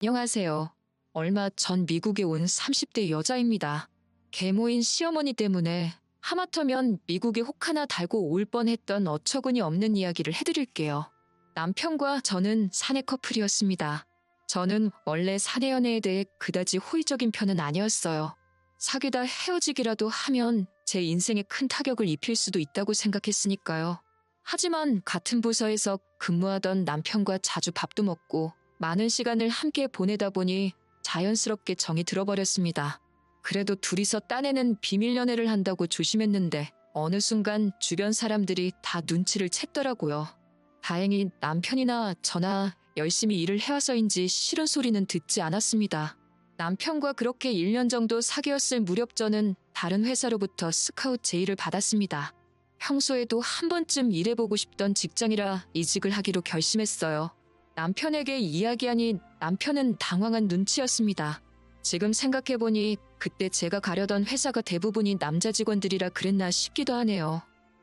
안녕하세요. 얼마 전 미국에 온 30대 여자입니다. 계모인 시어머니 때문에 하마터면 미국에 혹 하나 달고 올 뻔했던 어처구니 없는 이야기를 해드릴게요. 남편과 저는 사내 커플이었습니다. 저는 원래 사내 연애에 대해 그다지 호의적인 편은 아니었어요. 사귀다 헤어지기라도 하면 제 인생에 큰 타격을 입힐 수도 있다고 생각했으니까요. 하지만 같은 부서에서 근무하던 남편과 자주 밥도 먹고 많은 시간을 함께 보내다 보니 자연스럽게 정이 들어버렸습니다. 그래도 둘이서 딴에는 비밀 연애를 한다고 조심했는데 어느 순간 주변 사람들이 다 눈치를 챘더라고요. 다행히 남편이나 저나 열심히 일을 해와서인지 싫은 소리는 듣지 않았습니다. 남편과 그렇게 1년 정도 사귀었을 무렵 저는 다른 회사로부터 스카우트 제의를 받았습니다. 평소에도 한 번쯤 일해보고 싶던 직장이라 이직을 하기로 결심했어요. 남편에게 이야기하니 남편은 당황한 눈치였습니다. 지금 생각해보니 그때 제가 가려던 회사가 대부분이 남자 직원들이라 그랬나 싶기도 하네요.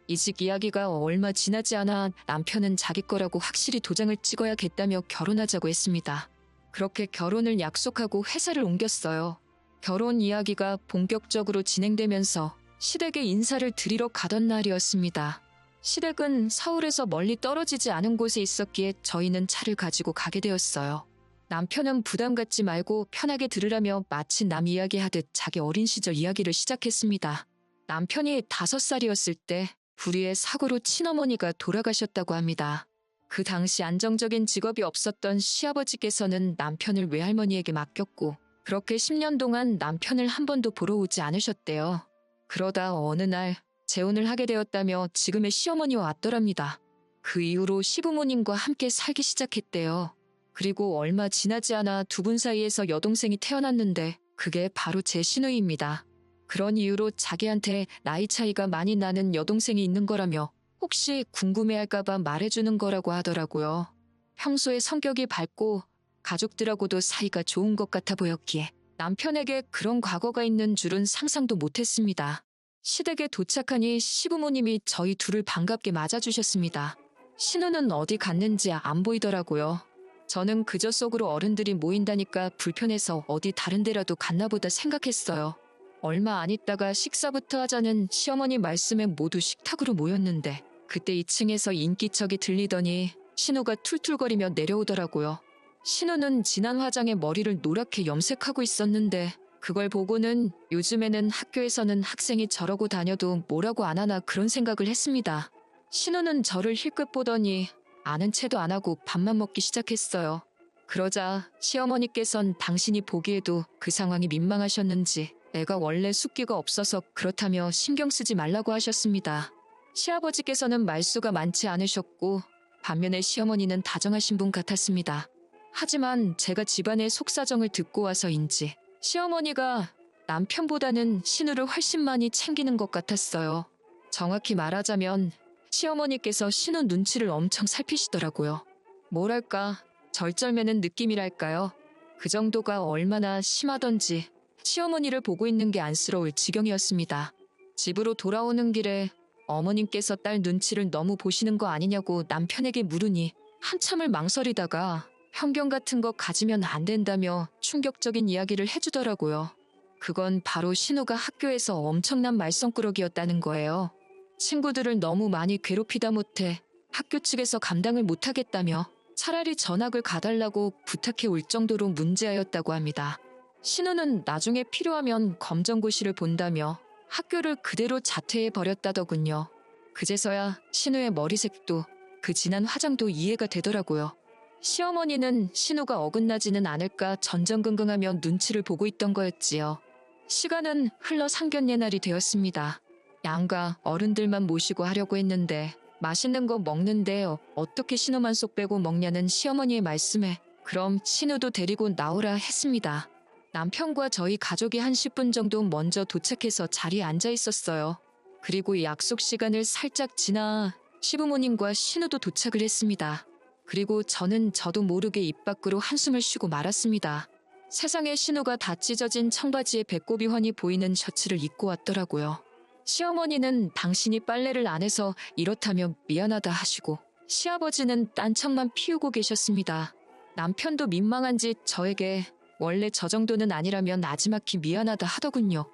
이직 이야기가 얼마 지나지 않아 남편은 자기 거라고 확실히 도장을 찍어야겠다며 결혼하자고 했습니다. 그렇게 결혼을 약속하고 회사를 옮겼어요. 결혼 이야기가 본격적으로 진행되면서 시댁에 인사를 드리러 가던 날이었습니다. 시댁은 서울에서 멀리 떨어지지 않은 곳에 있었기에 저희는 차를 가지고 가게 되었어요. 남편은 부담 갖지 말고 편하게 들으라며 마치 남 이야기하듯 자기 어린 시절 이야기를 시작했습니다. 남편이 5살이었을 때 불의의 사고로 친어머니가 돌아가셨다고 합니다. 그 당시 안정적인 직업이 없었던 시아버지께서는 남편을 외할머니에게 맡겼고 그렇게 10년 동안 남편을 한 번도 보러 오지 않으셨대요. 그러다 어느 날 재혼을 하게 되었다며 지금의 시어머니와 왔더랍니다. 그 이후로 시부모님과 함께 살기 시작했대요. 그리고 얼마 지나지 않아 두 분 사이에서 여동생이 태어났는데 그게 바로 제 시누이입니다. 그런 이유로 자기한테 나이 차이가 많이 나는 여동생이 있는 거라며 혹시 궁금해할까봐 말해주는 거라고 하더라고요. 평소에 성격이 밝고 가족들하고도 사이가 좋은 것 같아 보였기에 남편에게 그런 과거가 있는 줄은 상상도 못했습니다. 시댁에 도착하니 시부모님이 저희 둘을 반갑게 맞아주셨습니다. 신우는 어디 갔는지 안 보이더라고요. 저는 그저 속으로 어른들이 모인다니까 불편해서 어디 다른 데라도 갔나 보다 생각했어요. 얼마 안 있다가 식사부터 하자는 시어머니 말씀에 모두 식탁으로 모였는데 그때 2층에서 인기척이 들리더니 신우가 툴툴거리며 내려오더라고요. 신우는 진한 화장에 머리를 노랗게 염색하고 있었는데 그걸 보고는 요즘에는 학교에서는 학생이 저러고 다녀도 뭐라고 안 하나 그런 생각을 했습니다. 신우는 저를 힐끗 보더니 아는 체도 안 하고 밥만 먹기 시작했어요. 그러자 시어머니께선 당신이 보기에도 그 상황이 민망하셨는지 애가 원래 숫기가 없어서 그렇다며 신경 쓰지 말라고 하셨습니다. 시아버지께서는 말수가 많지 않으셨고 반면에 시어머니는 다정하신 분 같았습니다. 하지만 제가 집안의 속사정을 듣고 와서인지 시어머니가 남편보다는 신우를 훨씬 많이 챙기는 것 같았어요. 정확히 말하자면 시어머니께서 신우 눈치를 엄청 살피시더라고요. 뭐랄까 절절매는 느낌이랄까요. 그 정도가 얼마나 심하던지 시어머니를 보고 있는 게 안쓰러울 지경이었습니다. 집으로 돌아오는 길에 어머님께서 딸 눈치를 너무 보시는 거 아니냐고 남편에게 물으니 한참을 망설이다가 편견 같은 거 가지면 안 된다며 충격적인 이야기를 해주더라고요. 그건 바로 신우가 학교에서 엄청난 말썽꾸러기였다는 거예요. 친구들을 너무 많이 괴롭히다 못해 학교 측에서 감당을 못하겠다며 차라리 전학을 가달라고 부탁해 올 정도로 문제아였다고 합니다. 신우는 나중에 필요하면 검정고시를 본다며 학교를 그대로 자퇴해 버렸다더군요. 그제서야 신우의 머리색도 그 진한 화장도 이해가 되더라고요. 시어머니는 신우가 어긋나지는 않을까 전전긍긍하며 눈치를 보고 있던 거였지요. 시간은 흘러 상견례 날이 되었습니다. 양가 어른들만 모시고 하려고 했는데 맛있는 거 먹는데 어떻게 신우만 쏙 빼고 먹냐는 시어머니의 말씀에 그럼 신우도 데리고 나오라 했습니다. 남편과 저희 가족이 한 10분 정도 먼저 도착해서 자리에 앉아 있었어요. 그리고 약속 시간을 살짝 지나 시부모님과 신우도 도착을 했습니다. 그리고 저는 저도 모르게 입 밖으로 한숨을 쉬고 말았습니다. 세상에 신우가 다 찢어진 청바지에 배꼽이 훤히 보이는 셔츠를 입고 왔더라고요. 시어머니는 당신이 빨래를 안 해서 이렇다며 미안하다 하시고 시아버지는 딴청만 피우고 계셨습니다. 남편도 민망한지 저에게 원래 저 정도는 아니라면 나지막히 미안하다 하더군요.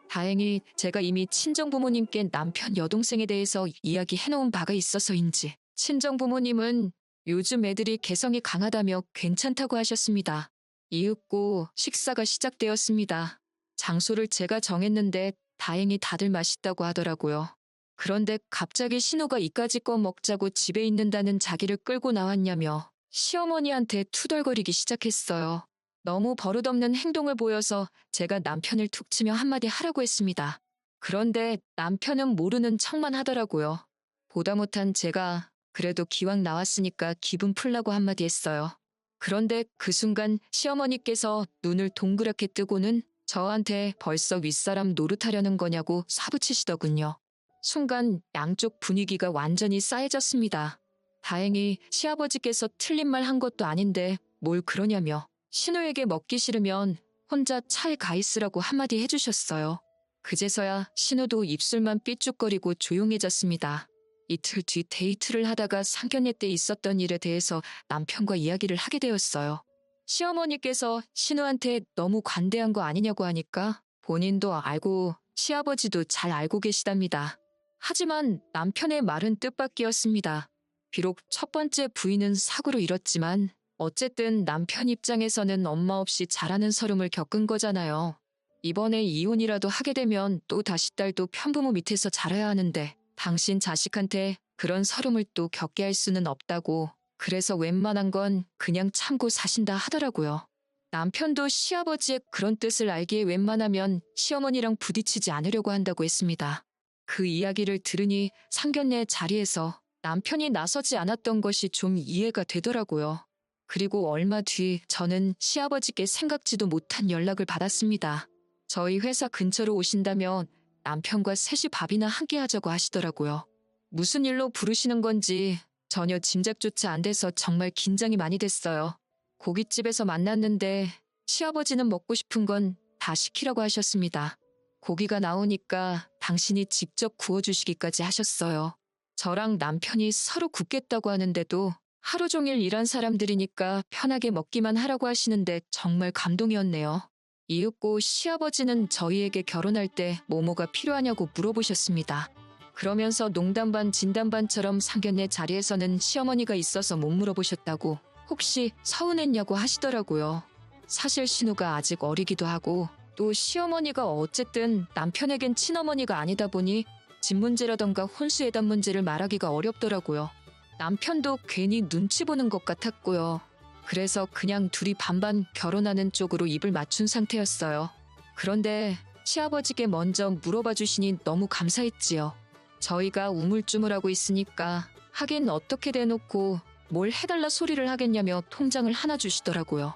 다행히 제가 이미 친정부모님께 남편 여동생에 대해서 이야기해놓은 바가 있어서인지 친정부모님은 요즘 애들이 개성이 강하다며 괜찮다고 하셨습니다. 이윽고 식사가 시작되었습니다. 장소를 제가 정했는데 다행히 다들 맛있다고 하더라고요. 그런데 갑자기 신우가 이까짓 거 먹자고 집에 있는다는 자기를 끌고 나왔냐며 시어머니한테 투덜거리기 시작했어요. 너무 버릇없는 행동을 보여서 제가 남편을 툭 치며 한마디 하라고 했습니다. 그런데 남편은 모르는 척만 하더라고요. 보다 못한 제가 그래도 기왕 나왔으니까 기분 풀라고 한마디 했어요. 그런데 그 순간 시어머니께서 눈을 동그랗게 뜨고는 저한테 벌써 윗사람 노릇하려는 거냐고 사부치시더군요. 순간 양쪽 분위기가 완전히 싸해졌습니다. 다행히 시아버지께서 틀린 말 한 것도 아닌데 뭘 그러냐며 신우에게 먹기 싫으면 혼자 차에 가 있으라고 한마디 해주셨어요. 그제서야 신우도 입술만 삐죽거리고 조용해졌습니다. 이틀 뒤 데이트를 하다가 상견례 때 있었던 일에 대해서 남편과 이야기를 하게 되었어요. 시어머니께서 신우한테 너무 관대한 거 아니냐고 하니까 본인도 알고 시아버지도 잘 알고 계시답니다. 하지만 남편의 말은 뜻밖이었습니다. 비록 첫 번째 부인은 사고로 잃었지만 어쨌든 남편 입장에서는 엄마 없이 자라는 서름을 겪은 거잖아요. 이번에 이혼이라도 하게 되면 또 다시 딸도 편부모 밑에서 자라야 하는데 당신 자식한테 그런 서름을 또 겪게 할 수는 없다고 그래서 웬만한 건 그냥 참고 사신다 하더라고요. 남편도 시아버지의 그런 뜻을 알기에 웬만하면 시어머니랑 부딪히지 않으려고 한다고 했습니다. 그 이야기를 들으니 상견례 자리에서 남편이 나서지 않았던 것이 좀 이해가 되더라고요. 그리고 얼마 뒤 저는 시아버지께 생각지도 못한 연락을 받았습니다. 저희 회사 근처로 오신다면 남편과 셋이 밥이나 함께 하자고 하시더라고요. 무슨 일로 부르시는 건지 전혀 짐작조차 안 돼서 정말 긴장이 많이 됐어요. 고깃집에서 만났는데 시아버지는 먹고 싶은 건 다 시키라고 하셨습니다. 고기가 나오니까 당신이 직접 구워주시기까지 하셨어요. 저랑 남편이 서로 굽겠다고 하는데도 하루 종일 일한 사람들이니까 편하게 먹기만 하라고 하시는데 정말 감동이었네요. 이윽고 시아버지는 저희에게 결혼할 때 뭐뭐가 필요하냐고 물어보셨습니다. 그러면서 농담 반 진담 반처럼 상견례 자리에서는 시어머니가 있어서 못 물어보셨다고 혹시 서운했냐고 하시더라고요. 사실 신우가 아직 어리기도 하고 또 시어머니가 어쨌든 남편에겐 친어머니가 아니다 보니 집 문제라던가 혼수예단 문제를 말하기가 어렵더라고요. 남편도 괜히 눈치 보는 것 같았고요. 그래서 그냥 둘이 반반 결혼하는 쪽으로 입을 맞춘 상태였어요. 그런데 시아버지께 먼저 물어봐 주시니 너무 감사했지요. 저희가 우물쭈물하고 있으니까 하긴 어떻게 대놓고 뭘 해달라 소리를 하겠냐며 통장을 하나 주시더라고요.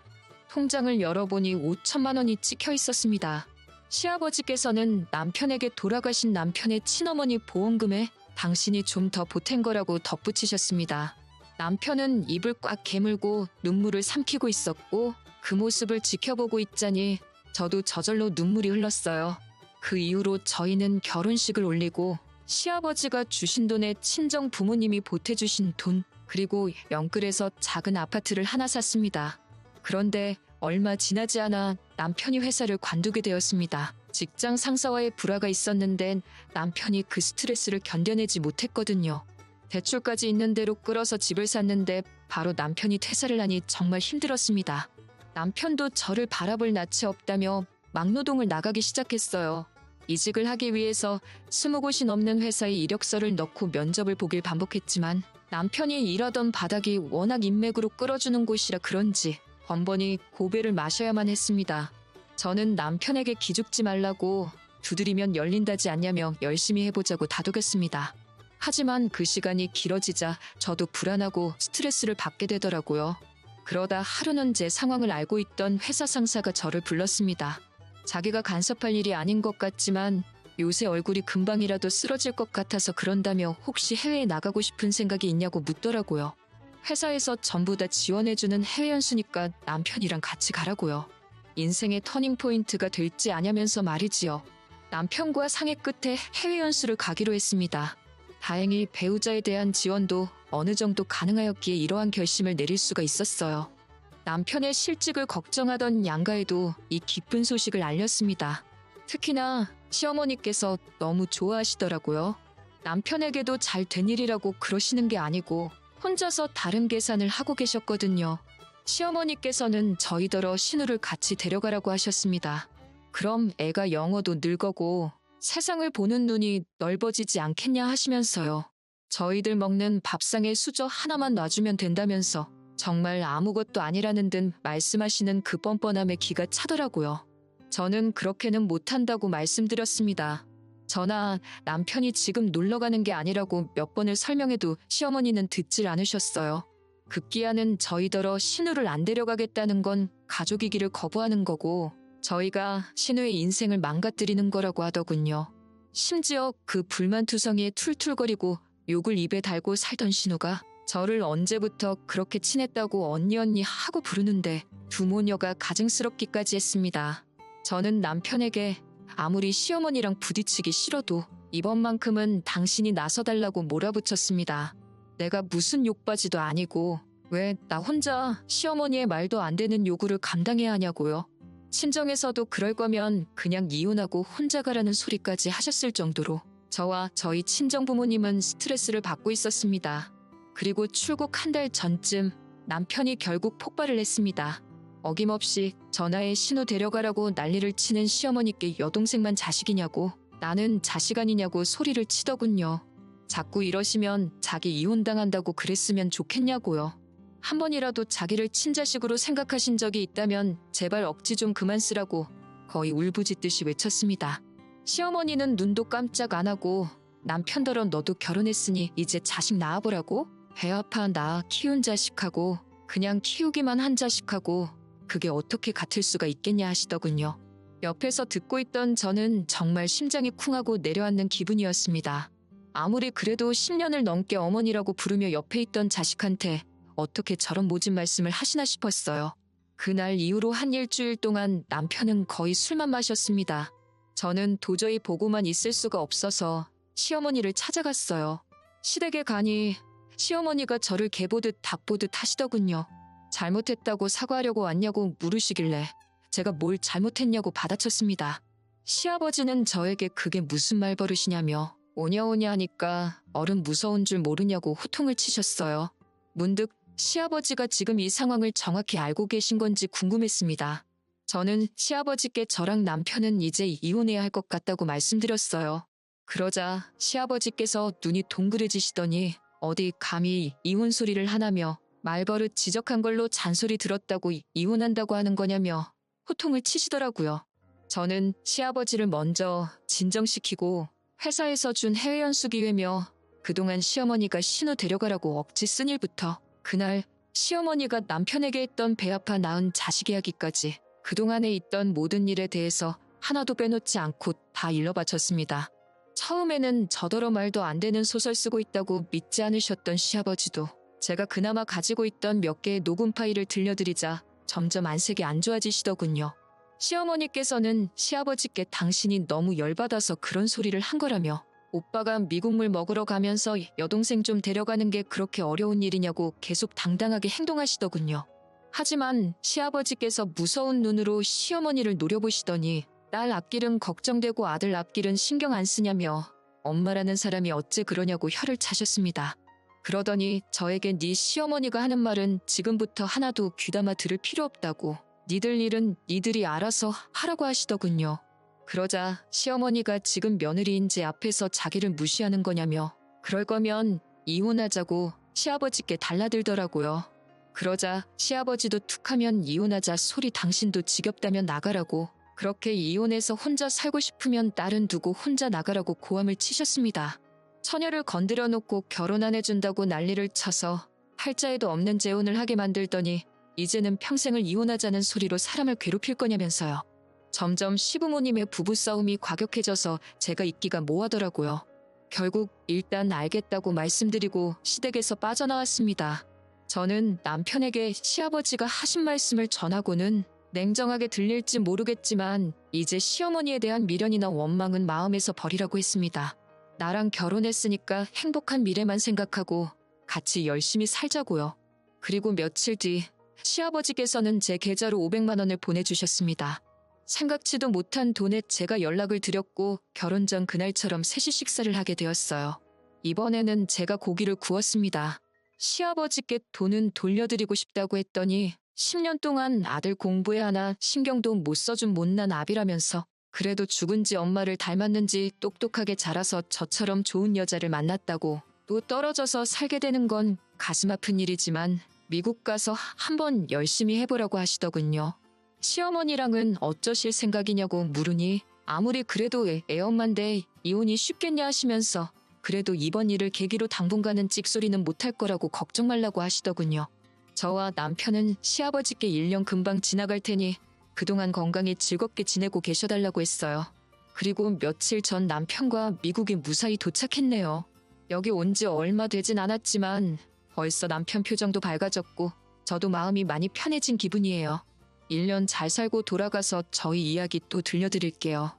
통장을 열어보니 5천만 원이 찍혀 있었습니다. 시아버지께서는 남편에게 돌아가신 남편의 친어머니 보험금에 당신이 좀 더 보탠 거라고 덧붙이셨습니다. 남편은 입을 꽉 깨물고 눈물을 삼키고 있었고 그 모습을 지켜보고 있자니 저도 저절로 눈물이 흘렀어요. 그 이후로 저희는 결혼식을 올리고 시아버지가 주신 돈에 친정 부모님이 보태주신 돈 그리고 영끌에서 작은 아파트를 하나 샀습니다. 그런데 얼마 지나지 않아 남편이 회사를 관두게 되었습니다. 직장 상사와의 불화가 있었는데 남편이 그 스트레스를 견뎌내지 못했거든요. 대출까지 있는 대로 끌어서 집을 샀는데 바로 남편이 퇴사를 하니 정말 힘들었습니다. 남편도 저를 바라볼 낯이 없다며 막노동을 나가기 시작했어요. 이직을 하기 위해서 20곳이 넘는 회사에 이력서를 넣고 면접을 보길 반복했지만 남편이 일하던 바닥이 워낙 인맥으로 끌어주는 곳이라 그런지 번번이 고배를 마셔야만 했습니다. 저는 남편에게 기죽지 말라고 두드리면 열린다지 않냐며 열심히 해보자고 다독였습니다. 하지만 그 시간이 길어지자 저도 불안하고 스트레스를 받게 되더라고요. 그러다 하루는 제 상황을 알고 있던 회사 상사가 저를 불렀습니다. 자기가 간섭할 일이 아닌 것 같지만 요새 얼굴이 금방이라도 쓰러질 것 같아서 그런다며 혹시 해외에 나가고 싶은 생각이 있냐고 묻더라고요. 회사에서 전부 다 지원해주는 해외 연수니까 남편이랑 같이 가라고요. 인생의 터닝포인트가 될지 아냐면서 말이지요. 남편과 상의 끝에 해외 연수를 가기로 했습니다. 다행히 배우자에 대한 지원도 어느 정도 가능하였기에 이러한 결심을 내릴 수가 있었어요. 남편의 실직을 걱정하던 양가에도 이 기쁜 소식을 알렸습니다. 특히나 시어머니께서 너무 좋아하시더라고요. 남편에게도 잘 된 일이라고 그러시는 게 아니고 혼자서 다른 계산을 하고 계셨거든요. 시어머니께서는 저희더러 신우를 같이 데려가라고 하셨습니다. 그럼 애가 영어도 늘거고 세상을 보는 눈이 넓어지지 않겠냐 하시면서요. 저희들 먹는 밥상에 수저 하나만 놔주면 된다면서 정말 아무것도 아니라는 듯 말씀하시는 그 뻔뻔함에 기가 차더라고요. 저는 그렇게는 못한다고 말씀드렸습니다. 저나 남편이 지금 놀러가는 게 아니라고 몇 번을 설명해도 시어머니는 듣질 않으셨어요. 급기야는 저희더러 신우를 안 데려가겠다는 건 가족이기를 거부하는 거고 저희가 신우의 인생을 망가뜨리는 거라고 하더군요. 심지어 그 불만투성이에 툴툴거리고 욕을 입에 달고 살던 신우가 저를 언제부터 그렇게 친했다고 언니 하고 부르는데 두 모녀가 가증스럽기까지 했습니다. 저는 남편에게 아무리 시어머니랑 부딪히기 싫어도 이번만큼은 당신이 나서달라고 몰아붙였습니다. 내가 무슨 욕바지도 아니고 왜 나 혼자 시어머니의 말도 안 되는 요구를 감당해야 하냐고요. 친정에서도 그럴 거면 그냥 이혼하고 혼자 가라는 소리까지 하셨을 정도로 저와 저희 친정 부모님은 스트레스를 받고 있었습니다. 그리고 출국 한 달 전쯤 남편이 결국 폭발을 했습니다. 어김없이 전화에 신우 데려가라고 난리를 치는 시어머니께 여동생만 자식이냐고 나는 자식 아니냐고 소리를 치더군요. 자꾸 이러시면 자기 이혼당한다고 그랬으면 좋겠냐고요. 한 번이라도 자기를 친자식으로 생각하신 적이 있다면 제발 억지 좀 그만 쓰라고 거의 울부짖듯이 외쳤습니다. 시어머니는 눈도 깜짝 안 하고 남편더러 너도 결혼했으니 이제 자식 낳아보라고? 배 아파 나 키운 자식하고 그냥 키우기만 한 자식하고 그게 어떻게 같을 수가 있겠냐 하시더군요. 옆에서 듣고 있던 저는 정말 심장이 쿵하고 내려앉는 기분이었습니다. 아무리 그래도 10년을 넘게 어머니라고 부르며 옆에 있던 자식한테 어떻게 저런 모진 말씀을 하시나 싶었어요. 그날 이후로 한 일주일 동안 남편은 거의 술만 마셨습니다. 저는 도저히 보고만 있을 수가 없어서 시어머니를 찾아갔어요. 시댁에 가니 시어머니가 저를 개보듯 닭보듯 하시더군요. 잘못했다고 사과하려고 왔냐고 물으시길래 제가 뭘 잘못했냐고 받아쳤습니다. 시아버지는 저에게 그게 무슨 말버릇이냐며 오냐오냐 하니까 어른 무서운 줄 모르냐고 호통을 치셨어요. 문득 시아버지가 지금 이 상황을 정확히 알고 계신 건지 궁금했습니다. 저는 시아버지께 저랑 남편은 이제 이혼해야 할 것 같다고 말씀드렸어요. 그러자 시아버지께서 눈이 동그래지시더니 어디 감히 이혼 소리를 하나며 말버릇 지적한 걸로 잔소리 들었다고 이혼한다고 하는 거냐며 호통을 치시더라고요. 저는 시아버지를 먼저 진정시키고 회사에서 준 해외 연수 기회며 그동안 시어머니가 신우 데려가라고 억지 쓴 일부터 그날 시어머니가 남편에게 했던 배 아파 낳은 자식 이야기까지 그동안에 있던 모든 일에 대해서 하나도 빼놓지 않고 다 일러바쳤습니다. 처음에는 저더러 말도 안 되는 소설 쓰고 있다고 믿지 않으셨던 시아버지도 제가 그나마 가지고 있던 몇 개의 녹음 파일을 들려드리자 점점 안색이 안 좋아지시더군요. 시어머니께서는 시아버지께 당신이 너무 열받아서 그런 소리를 한 거라며 오빠가 미국물 먹으러 가면서 여동생 좀 데려가는 게 그렇게 어려운 일이냐고 계속 당당하게 행동하시더군요. 하지만 시아버지께서 무서운 눈으로 시어머니를 노려보시더니 딸 앞길은 걱정되고 아들 앞길은 신경 안 쓰냐며 엄마라는 사람이 어째 그러냐고 혀를 차셨습니다. 그러더니 저에게 네 시어머니가 하는 말은 지금부터 하나도 귀담아 들을 필요 없다고 니들 일은 니들이 알아서 하라고 하시더군요. 그러자 시어머니가 지금 며느리인 제 앞에서 자기를 무시하는 거냐며 그럴 거면 이혼하자고 시아버지께 달라들더라고요. 그러자 시아버지도 툭하면 이혼하자 소리 당신도 지겹다면 나가라고 그렇게 이혼해서 혼자 살고 싶으면 딸은 두고 혼자 나가라고 고함을 치셨습니다. 처녀를 건드려 놓고 결혼 안 해준다고 난리를 쳐서 팔자에도 없는 재혼을 하게 만들더니 이제는 평생을 이혼하자는 소리로 사람을 괴롭힐 거냐면서요. 점점 시부모님의 부부싸움이 과격해져서 제가 있기가 뭐하더라고요. 결국 일단 알겠다고 말씀드리고 시댁에서 빠져나왔습니다. 저는 남편에게 시아버지가 하신 말씀을 전하고는 냉정하게 들릴지 모르겠지만 이제 시어머니에 대한 미련이나 원망은 마음에서 버리라고 했습니다. 나랑 결혼했으니까 행복한 미래만 생각하고 같이 열심히 살자고요. 그리고 며칠 뒤 시아버지께서는 제 계좌로 500만 원을 보내주셨습니다. 생각지도 못한 돈에 제가 연락을 드렸고 결혼 전 그날처럼 셋이 식사를 하게 되었어요. 이번에는 제가 고기를 구웠습니다. 시아버지께 돈은 돌려드리고 싶다고 했더니 10년 동안 아들 공부에 하나 신경도 못 써준 못난 아비라면서 그래도 죽은 지 엄마를 닮았는지 똑똑하게 자라서 저처럼 좋은 여자를 만났다고 또 떨어져서 살게 되는 건 가슴 아픈 일이지만 미국 가서 한번 열심히 해보라고 하시더군요. 시어머니랑은 어쩌실 생각이냐고 물으니 아무리 그래도 애엄마인데 이혼이 쉽겠냐 하시면서 그래도 이번 일을 계기로 당분간은 찍소리는 못할 거라고 걱정 말라고 하시더군요. 저와 남편은 시아버지께 1년 금방 지나갈 테니 그동안 건강히 즐겁게 지내고 계셔달라고 했어요. 그리고 며칠 전 남편과 미국에 무사히 도착했네요. 여기 온 지 얼마 되진 않았지만 벌써 남편 표정도 밝아졌고 저도 마음이 많이 편해진 기분이에요. 1년 잘 살고 돌아가서 저희 이야기 또 들려드릴게요.